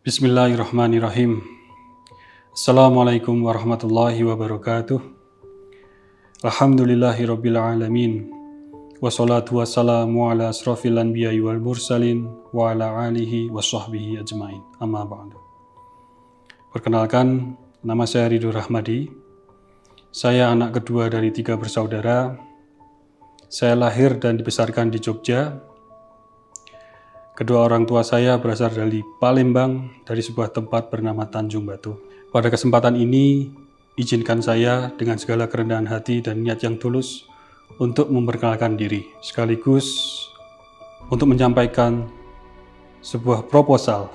Bismillahirrahmanirrahim. Assalamualaikum warahmatullahi wabarakatuh. Alhamdulillahirabbil alamin. Wassalatu wassalamu ala asrofil anbiya'i wal mursalin wa ala alihi wa sahbihi ajmain. Amma ba'du. Perkenalkan, nama saya Ridho Rahmadi. Saya anak kedua dari 3 bersaudara. Saya lahir dan dibesarkan di Jogja. Kedua orang tua saya berasal dari Palembang, dari sebuah tempat bernama Tanjung Batu. Pada kesempatan ini, izinkan saya dengan segala kerendahan hati dan niat yang tulus untuk memperkenalkan diri, sekaligus untuk menyampaikan sebuah proposal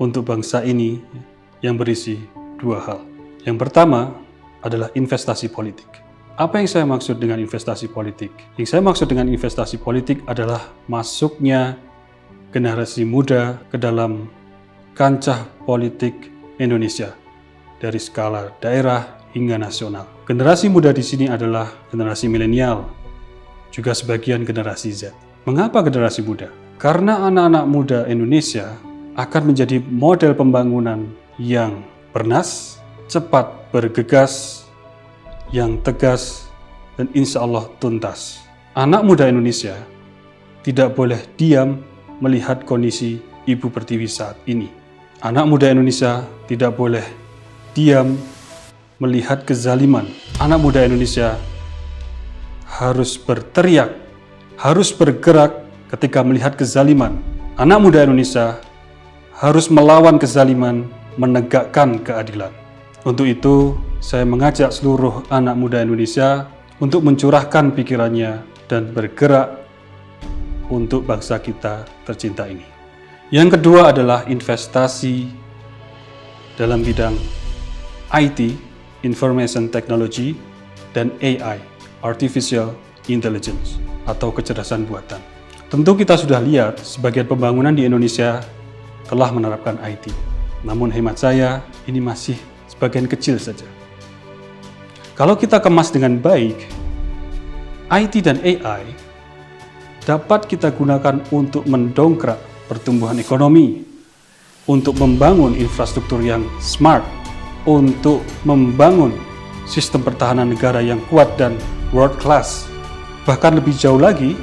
untuk bangsa ini yang berisi 2 hal. Yang pertama adalah investasi politik. Apa yang saya maksud dengan investasi politik? Yang saya maksud dengan investasi politik adalah masuknya generasi muda ke dalam kancah politik Indonesia dari skala daerah hingga nasional. Generasi muda di sini adalah generasi milenial, juga sebagian generasi Z. Mengapa generasi muda? Karena anak-anak muda Indonesia akan menjadi model pembangunan yang bernas, cepat bergegas, yang tegas, dan insya Allah tuntas. Anak muda Indonesia tidak boleh diam melihat kondisi Ibu Pertiwi saat ini. Anak muda Indonesia tidak boleh diam melihat kezaliman. Anak muda Indonesia harus berteriak, harus bergerak ketika melihat kezaliman. Anak muda Indonesia harus melawan kezaliman, menegakkan keadilan. Untuk itu, saya mengajak seluruh anak muda Indonesia untuk mencurahkan pikirannya dan bergerak untuk bangsa kita tercinta ini. Yang kedua adalah investasi dalam bidang IT, Information Technology, dan AI, Artificial Intelligence, atau kecerdasan buatan. Tentu kita sudah lihat sebagian pembangunan di Indonesia telah menerapkan IT. Namun hemat saya, ini masih sebagian kecil saja. Kalau kita kemas dengan baik, IT dan AI dapat kita gunakan untuk mendongkrak pertumbuhan ekonomi, untuk membangun infrastruktur yang smart, untuk membangun sistem pertahanan negara yang kuat dan world class. Bahkan lebih jauh lagi,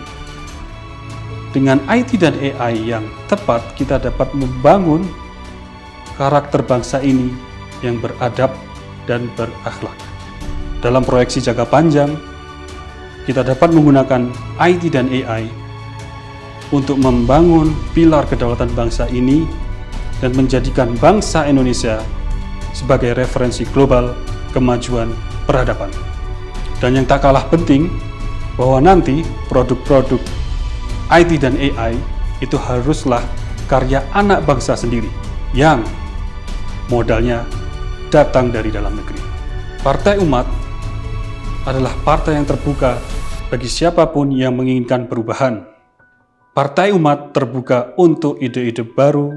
dengan IT dan AI yang tepat, kita dapat membangun karakter bangsa ini yang beradab dan berakhlak. Dalam proyeksi jangka panjang, kita dapat menggunakan IT dan AI untuk membangun pilar kedaulatan bangsa ini dan menjadikan bangsa Indonesia sebagai referensi global kemajuan peradaban. Dan yang tak kalah penting, bahwa nanti produk-produk IT dan AI itu haruslah karya anak bangsa sendiri yang modalnya datang dari dalam negeri. Partai Umat adalah partai yang terbuka bagi siapapun yang menginginkan perubahan. Partai Umat terbuka untuk ide-ide baru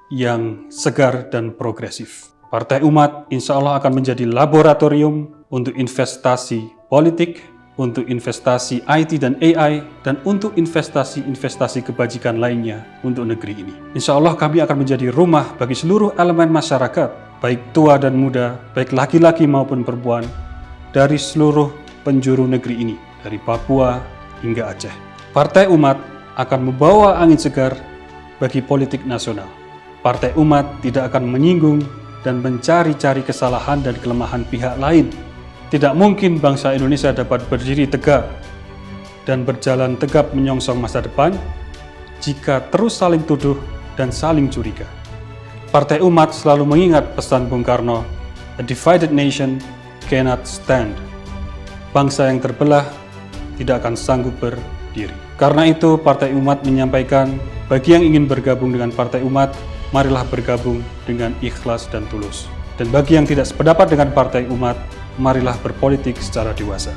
yang segar dan progresif. Partai Umat insya Allah akan menjadi laboratorium untuk investasi politik, untuk investasi IT dan AI, dan untuk investasi-investasi kebajikan lainnya untuk negeri ini. Insya Allah kami akan menjadi rumah bagi seluruh elemen masyarakat, baik tua dan muda, baik laki-laki maupun perempuan, dari seluruh penjuru negeri ini, dari Papua hingga Aceh. Partai Umat akan membawa angin segar bagi politik nasional. Partai Umat tidak akan menyinggung dan mencari-cari kesalahan dan kelemahan pihak lain. Tidak mungkin bangsa Indonesia dapat berdiri tegak dan berjalan tegap menyongsong masa depan jika terus saling tuduh dan saling curiga. Partai Umat selalu mengingat pesan Bung Karno, "A divided nation cannot stand." Bangsa yang terbelah tidak akan sanggup berdiri. Karena itu, Partai Umat menyampaikan, bagi yang ingin bergabung dengan Partai Umat, marilah bergabung dengan ikhlas dan tulus. Dan bagi yang tidak sependapat dengan Partai Umat, marilah berpolitik secara dewasa.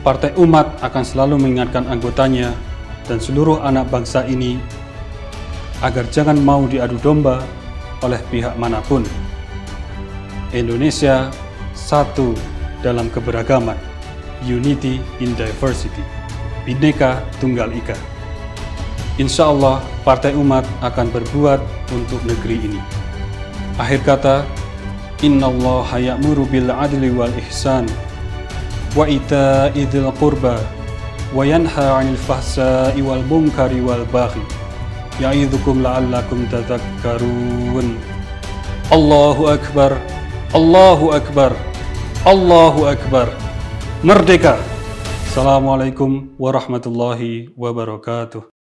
Partai Umat akan selalu mengingatkan anggotanya dan seluruh anak bangsa ini agar jangan mau diadu domba oleh pihak manapun. Indonesia satu dalam keberagaman, unity in diversity, Bhinneka Tunggal Ika. Insya Allah Partai Umat akan berbuat untuk negeri ini. Akhir kata, innallaha ya'muru bil adli wal ihsan wa ita'i dzil qurba wa yanha 'anil fahsya'i wal munkari wal baghi ya'idzukum la'allakum tadhakkarun. Allahu akbar, Allahu akbar, Allahu akbar. Merdeka. Assalamualaikum warahmatullahi wabarakatuh.